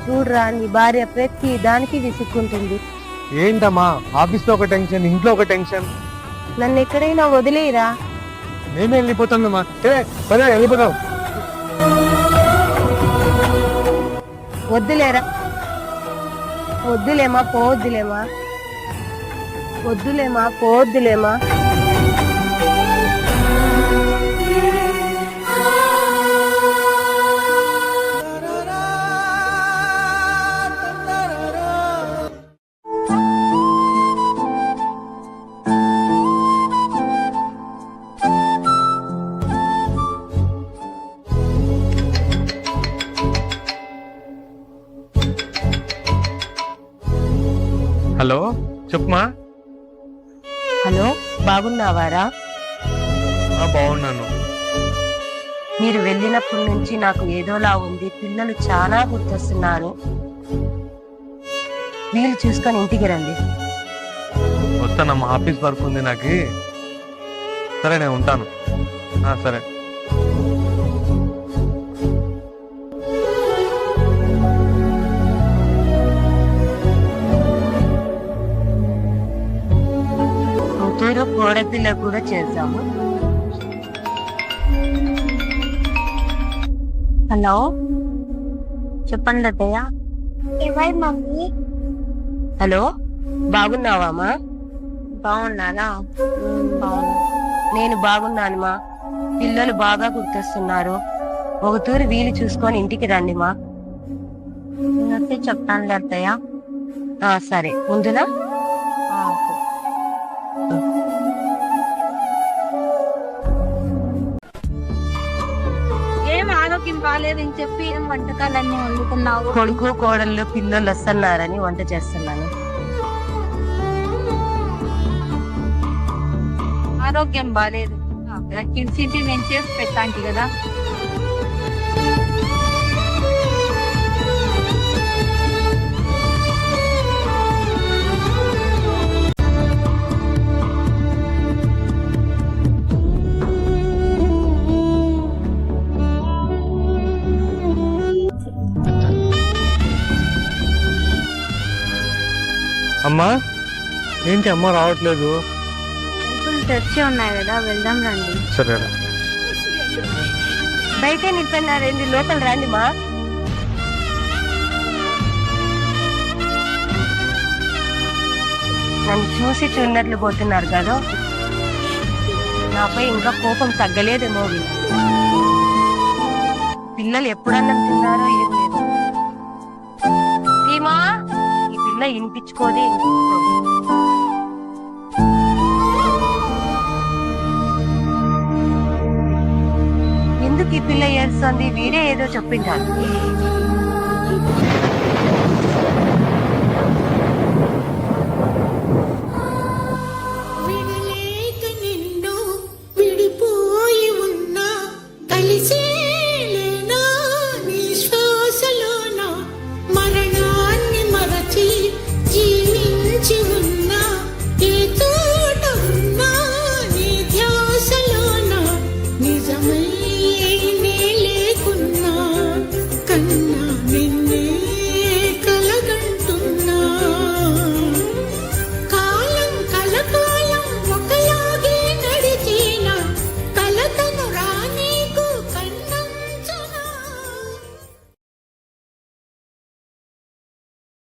చూడరా, నీ భార్య ప్రతి దానికి విసుక్కుంటుంది. ఏంటమ్మా, ఆఫీస్ లో ఒక టెన్షన్, ఇంట్లో ఒక టెన్షన్. నన్ను ఎక్కడైనా వదిలేరా. నేను వెళ్ళిపోతానమ్మా. పదే వెళ్ళిపోతావు. వద్దులేరా, వద్దులేమా, పోవద్దులేమా, వద్దులేమా, పోవద్దులేమా. హలో, చెప్పుమా. హలో, బాగున్నావారా? బాగున్నాను. మీరు వెళ్ళినప్పటి నుంచి నాకు ఏదోలా ఉంది. పిల్లలు చాలా గుర్తొస్తున్నారు. వీలు చూసుకొని ఇంటికి రండి. వస్తానమ్మా, ఆఫీస్ వర్క్ ఉంది నాకు. సరే, నేను ఉంటాను. సరే. కూతురు కోడపిల్ల కూడా చేద్దాము. హలో, చెప్పండి అత్తయ్య. ఎవరి మమ్మీ? హలో, బాగున్నావామా? బాగున్నారా? నేను బాగున్నానుమా. పిల్లలు బాగా గుర్తొస్తున్నారు. ఒక తూరి వీలు చూసుకొని ఇంటికి రండి మా. చెప్తాను అత్తయ్య. సరే, ముందునా? ఏం ఆరోగ్యం బాగాలేదని చెప్పి ఏం వంటకాలన్నీ వండుకున్నావు? కొడుకు కోడళ్ళు పిల్లలు వస్తున్నారని వంట చేస్తున్నాను. ఆరోగ్యం బాగాలేదు. కిడ్సీ నేను చేసి పెట్టాంటి కదా. అమ్మా, ఏంటి అమ్మ రావట్లేదు? తెచ్చి ఉన్నాయి కదా, వెళ్దాం రండి. సరేరా. బయట నిలుతున్నారండి, లోపల రండి మా. నన్ను చూసి చూడనట్లు పోతున్నారు కదా. నాపై ఇంకా కోపం తగ్గలేదేమో. పిల్లలు ఎప్పుడన్నం తిన్నారో ఏం లేదు. సీమా, ఈ పిల్ల వినిపించుకోదే. ఎందుకు ఈ పిల్ల ఏడుస్తుంది? వీడే ఏదో చెప్పింటాడు.